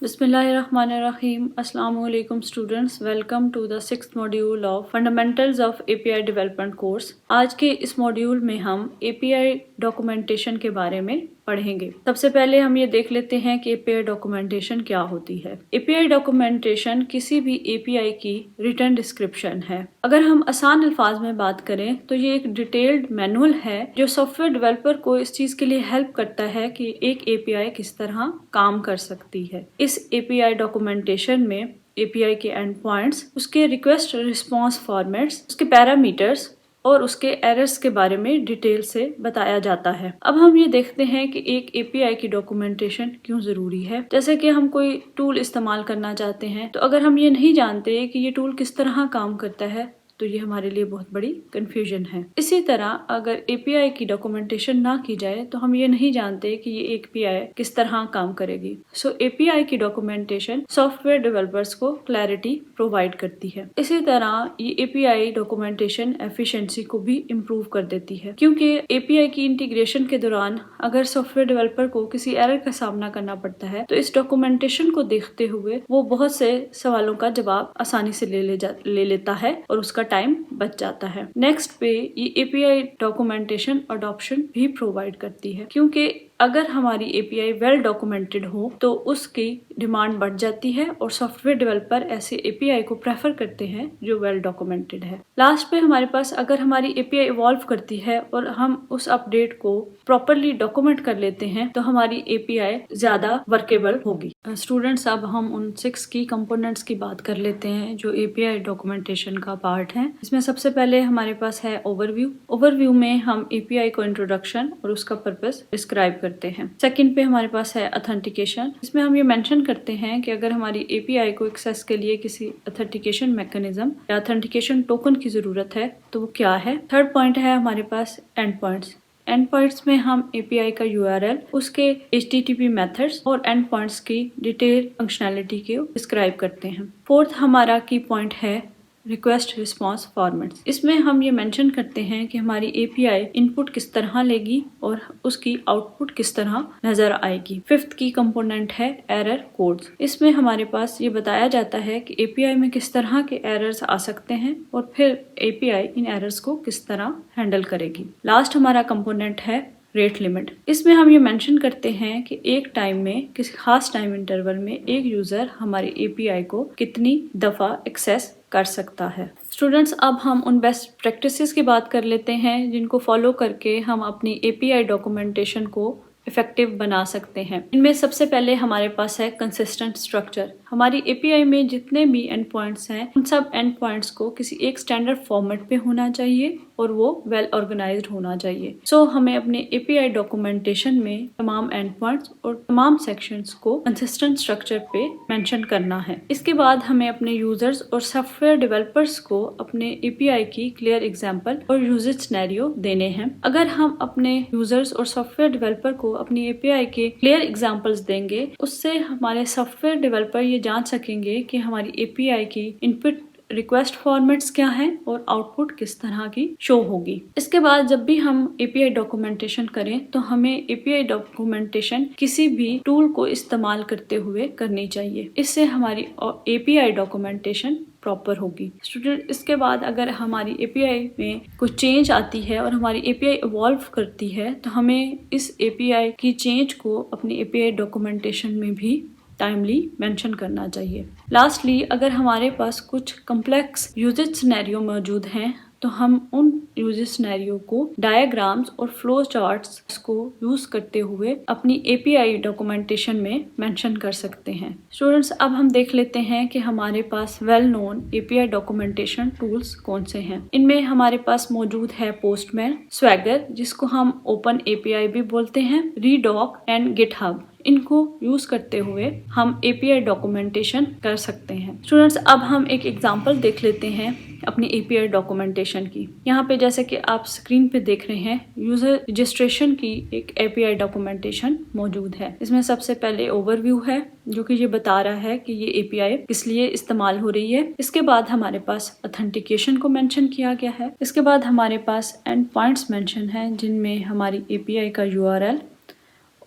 बिस्मिल्लाहिर्रहमानिर्रहीम। अस्सलामु अलैकुम students, welcome to the 6th module of fundamentals of API development course. आज के इस मॉड्यूल में हम एपीआई डॉक्यूमेंटेशन के बारे में पढ़ेंगे। सबसे पहले हम ये देख लेते हैं कि एपीआई डॉक्यूमेंटेशन क्या होती है। एपीआई डॉक्यूमेंटेशन किसी भी एपीआई की रिटन डिस्क्रिप्शन है। अगर हम आसान अल्फाज में बात करें तो ये एक डिटेल्ड मैनुअल है जो सॉफ्टवेयर डेवलपर को इस चीज के लिए हेल्प करता है कि एक एपीआई किस तरह काम कर सकती है। इस एपीआई डॉक्यूमेंटेशन में एपीआई के एंड पॉइंट्स, उसके रिक्वेस्ट रिस्पॉन्स फॉर्मेट्स, उसके पैरामीटर्स और उसके एरर्स के बारे में डिटेल से बताया जाता है। अब हम ये देखते हैं कि एक एपीआई की डॉक्यूमेंटेशन क्यों जरूरी है। जैसे कि हम कोई टूल इस्तेमाल करना चाहते हैं, तो अगर हम ये नहीं जानते कि ये टूल किस तरह काम करता है तो ये हमारे लिए बहुत बड़ी कंफ्यूजन है। इसी तरह अगर एपीआई की डॉक्यूमेंटेशन ना की जाए तो हम ये नहीं जानते कि ये एपीआई किस तरह काम करेगी। सो एपीआई की डॉक्यूमेंटेशन सॉफ्टवेयर डेवलपर्स को क्लैरिटी प्रोवाइड करती है। इसी तरह ये एपीआई डॉक्यूमेंटेशन एफिशिएंसी को भी इम्प्रूव कर देती है, क्योंकि एपीआई की इंटीग्रेशन के दौरान अगर सॉफ्टवेयर डेवलपर को किसी एरर का सामना करना पड़ता है तो इस डॉक्यूमेंटेशन को देखते हुए वो बहुत से सवालों का जवाब आसानी से ले लेता है और उसका टाइम बच जाता है। नेक्स्ट पे ये एपीआई डॉक्यूमेंटेशन अडॉप्शन भी प्रोवाइड करती है, क्योंकि अगर हमारी एपीआई वेल डॉक्यूमेंटेड हो तो उसकी डिमांड बढ़ जाती है और सॉफ्टवेयर डेवलपर ऐसे एपीआई को प्रेफर करते हैं जो वेल डॉक्यूमेंटेड है। लास्ट पे हमारे पास अगर हमारी एपीआई इवॉल्व करती है और हम उस अपडेट को प्रॉपरली डॉक्यूमेंट कर लेते हैं तो हमारी एपीआई ज्यादा वर्केबल होगी। स्टूडेंट्स, अब हम उन 6 की कंपोनेंट्स की बात कर लेते हैं जो एपीआई डॉक्यूमेंटेशन का पार्ट है। इसमें सबसे पहले हमारे पास है ओवरव्यू। ओवरव्यू में हम एपीआई को इंट्रोडक्शन और उसका पर्पस डिस्क्राइब करते हैं। सेकंड पे हमारे पास है ऑथेंटिकेशन। इसमें हम ये मेंशन करते हैं कि अगर हमारी एपीआई को एक्सेस के लिए किसी ऑथेंटिकेशन मैकेनिज्म या ऑथेंटिकेशन टोकन की जरूरत है तो वो क्या है। थर्ड पॉइंट है हमारे पास एंड पॉइंट्स। एंड पॉइंट्स में हम एपीआई का यूआरएल, उसके HTTP मेथड्स और एंड पॉइंट्स की डिटेल फंक्शनैलिटी को डिस्क्राइब करते हैं। फोर्थ हमारा की पॉइंट है रिक्वेस्ट रिस्पॉन्स फॉर्मेट्स। इसमें हम ये मेंशन करते हैं कि हमारी एपीआई इनपुट किस तरह लेगी और उसकी आउटपुट किस तरह नजर आएगी। फिफ्थ की कंपोनेंट है एरर कोड्स। इसमें हमारे पास ये बताया जाता है कि एपीआई में किस तरह के एरर्स आ सकते हैं और फिर एपीआई इन एरर्स को किस तरह हैंडल करेगी। लास्ट हमारा कंपोनेंट है रेट लिमिट। इसमें हम ये मेंशन करते हैं कि एक टाइम में, किसी खास टाइम इंटरवल में एक यूजर हमारी एपीआई को कितनी दफा एक्सेस कर सकता है। स्टूडेंट्स, अब हम उन बेस्ट प्रैक्टिसेस की बात कर लेते हैं जिनको फॉलो करके हम अपनी एपीआई डॉक्यूमेंटेशन को इफेक्टिव बना सकते हैं। इनमें सबसे पहले हमारे पास है कंसिस्टेंट स्ट्रक्चर। हमारी एपीआई में जितने भी एंड पॉइंट्स हैं उन सब एंड पॉइंट्स को किसी एक स्टैंडर्ड फॉर्मेट पे होना चाहिए और वो वेल ऑर्गेनाइज्ड होना चाहिए। सो हमें अपने एपीआई डॉक्यूमेंटेशन में तमाम एंड पॉइंट्स और तमाम सेक्शंस को कंसिस्टेंट स्ट्रक्चर पे मेंशन करना है। इसके बाद हमें अपने यूजर्स और सॉफ्टवेयर डेवलपर्स को अपने एपीआई की क्लियर एग्जांपल और यूजेज सिनेरियो देने हैं। अगर हम अपने यूजर्स और सॉफ्टवेयर डेवलपर को अपनी एपीआई के क्लियर एग्जांपल्स देंगे, उससे हमारे सॉफ्टवेयर डेवलपर ये जान सकेंगे कि हमारी एपीआई की इनपुट रिक्वेस्ट फॉर्मेट्स क्या हैं और आउटपुट किस तरह की शो होगी। इसके बाद जब भी हम एपीआई डॉक्यूमेंटेशन करें तो हमें एपीआई डॉक्यूमेंटेशन किसी भी टूल को इस्तेमाल करते हुए करनी चाहिए। इससे हमारी एपीआई डॉक्यूमेंटेशन प्रॉपर होगी। स्टूडेंट, इसके बाद अगर हमारी एपीआई में कुछ चेंज आती है और हमारी एपीआई इवॉल्व करती है तो हमें इस एपीआई की चेंज को अपनी एपीआई डॉक्यूमेंटेशन में भी टाइमली मेंशन करना चाहिए। लास्टली, अगर हमारे पास कुछ कॉम्प्लेक्स यूजेज सिनेरियो मौजूद हैं तो हम उन यूजेज सिनेरियो को डायग्राम्स और फ्लो चार्ट्स को यूज करते हुए अपनी एपीआई डॉक्यूमेंटेशन में मेंशन कर सकते हैं। स्टूडेंट्स, अब हम देख लेते हैं कि हमारे पास well known API documentation tools कौन से हैं। इनमें हमारे पास मौजूद है पोस्टमैन, स्वैगर जिसको हम ओपन एपीआई भी बोलते हैं, रीडॉक एंड गिटहब। इनको यूज करते हुए हम एपीआई डॉक्यूमेंटेशन कर सकते हैं। स्टूडेंट्स, अब हम एक एग्जांपल देख लेते हैं अपनी एपीआई डॉक्यूमेंटेशन की। यहाँ पे जैसे कि आप स्क्रीन पे देख रहे हैं, यूजर रजिस्ट्रेशन की एक एपीआई डॉक्यूमेंटेशन मौजूद है। इसमें सबसे पहले ओवरव्यू है जो कि ये बता रहा है कि ये एपीआई किस लिए इस्तेमाल हो रही है। इसके बाद हमारे पास ऑथेंटिकेशन को मेंशन किया गया है। इसके बाद हमारे पास एंड पॉइंट्स मेंशन है जिनमें हमारी एपीआई का यूआरएल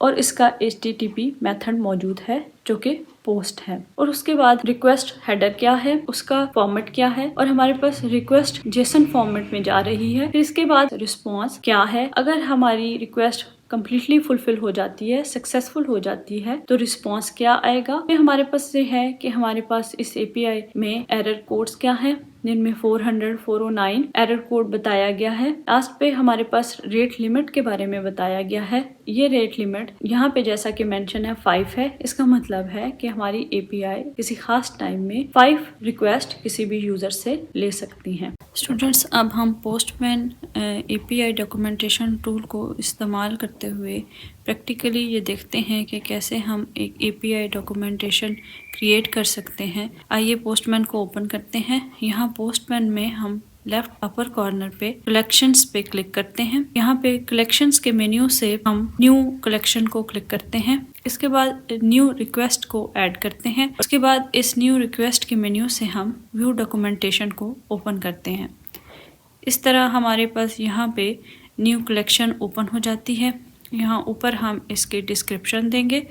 और इसका HTTP मेथड मौजूद है जो कि पोस्ट है। और उसके बाद रिक्वेस्ट हेडर क्या है, उसका फॉर्मेट क्या है, और हमारे पास रिक्वेस्ट जेसन फॉर्मेट में जा रही है। फिर इसके बाद रिस्पॉन्स क्या है, अगर हमारी रिक्वेस्ट कम्प्लीटली फुलफिल हो जाती है, सक्सेसफुल हो जाती है, तो रिस्पॉन्स क्या आएगा। फिर हमारे पास ये है कि हमारे पास इस एपीआई में एरर कोड्स क्या है, जिनमें 400, 409 एरर कोड बताया गया है। लास्ट पे हमारे पास रेट लिमिट के बारे में बताया गया है। ये रेट लिमिट यहाँ पे जैसा कि मेंशन है 5 है। इसका मतलब है कि हमारी एपीआई किसी खास टाइम में 5 रिक्वेस्ट किसी भी यूजर से ले सकती हैं। स्टूडेंट्स, अब हम पोस्टमैन एपीआई डॉक्यूमेंटेशन टूल को इस्तेमाल करते हुए प्रैक्टिकली ये देखते हैं कि कैसे हम एक एपीआई डॉक्यूमेंटेशन क्रिएट कर सकते हैं। आइए पोस्टमैन को ओपन करते हैं। यहाँ पोस्टमैन में हम लेफ्ट अपर कॉर्नर पे कलेक्शंस पे क्लिक करते हैं। यहाँ पे कलेक्शंस के मेन्यू से हम न्यू कलेक्शन को क्लिक करते हैं। इसके बाद न्यू रिक्वेस्ट को ऐड करते हैं। उसके बाद इस न्यू रिक्वेस्ट के मेन्यू से हम व्यू डॉक्यूमेंटेशन को ओपन करते हैं। इस तरह हमारे पास यहाँ पे न्यू कलेक्शन ओपन हो जाती है। यहाँ ऊपर हम इसके डिस्क्रिप्शन देंगे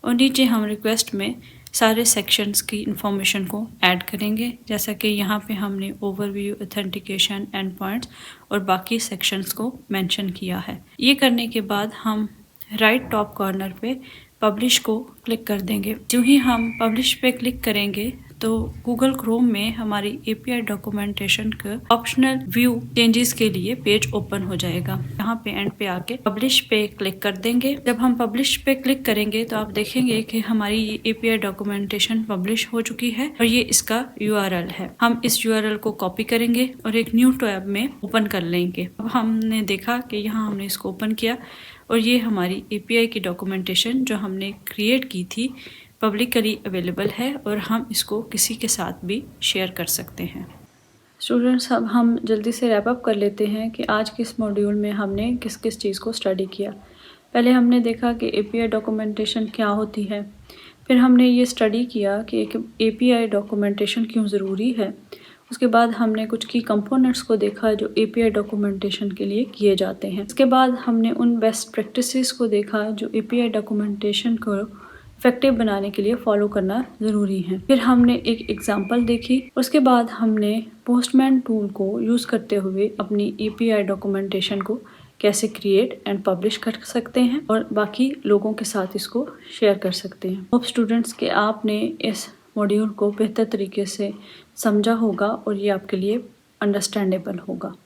और नीचे हम रिक्वेस्ट में सारे सेक्शंस की इंफॉर्मेशन को ऐड करेंगे, जैसा कि यहाँ पे हमने ओवरव्यू, ऑथेंटिकेशन, एंड पॉइंट्स और बाकी सेक्शंस को मेंशन किया है। ये करने के बाद हम राइट टॉप कॉर्नर पे पब्लिश को क्लिक कर देंगे। जो ही हम पब्लिश पे क्लिक करेंगे तो गूगल क्रोम में हमारी एपीआई डॉक्यूमेंटेशन का ऑप्शनल व्यू चेंजेस के लिए पेज ओपन हो जाएगा। यहाँ पे एंड पे आके पब्लिश पे क्लिक कर देंगे। जब हम पब्लिश पे क्लिक करेंगे तो आप देखेंगे कि हमारी ये एपीआई डॉक्यूमेंटेशन पब्लिश हो चुकी है और ये इसका यूआरएल है। हम इस यूआरएल को कॉपी करेंगे और एक न्यू टैब में ओपन कर लेंगे। अब हमने देखा कि यहाँ हमने इसको ओपन किया और ये हमारी एपीआई की डॉक्यूमेंटेशन जो हमने क्रिएट की थी पब्लिकली अवेलेबल है और हम इसको किसी के साथ भी शेयर कर सकते हैं। स्टूडेंट्स, अब हम जल्दी से रैप अप कर लेते हैं कि आज के इस मॉड्यूल में हमने किस किस चीज़ को स्टडी किया। पहले हमने देखा कि एपीआई डॉक्यूमेंटेशन क्या होती है। फिर हमने ये स्टडी किया कि एक एपीआई डॉक्यूमेंटेशन क्यों ज़रूरी है। उसके बाद हमने कुछ की कंपोनेंट्स को देखा जो एपीआई डॉक्यूमेंटेशन के लिए किए जाते हैं। उसके बाद हमने उन बेस्ट प्रैक्टिसेस को देखा जो एपीआई डॉक्यूमेंटेशन को इफेक्टिव बनाने के लिए फॉलो करना ज़रूरी है। फिर हमने एक एग्जांपल देखी। उसके बाद हमने पोस्टमैन टूल को यूज़ करते हुए अपनी एपीआई डॉक्यूमेंटेशन को कैसे क्रिएट एंड पब्लिश कर सकते हैं और बाकी लोगों के साथ इसको शेयर कर सकते हैं। होप स्टूडेंट्स के आपने इस मॉड्यूल को बेहतर तरीके से समझा होगा और ये आपके लिए अंडरस्टैंडेबल होगा।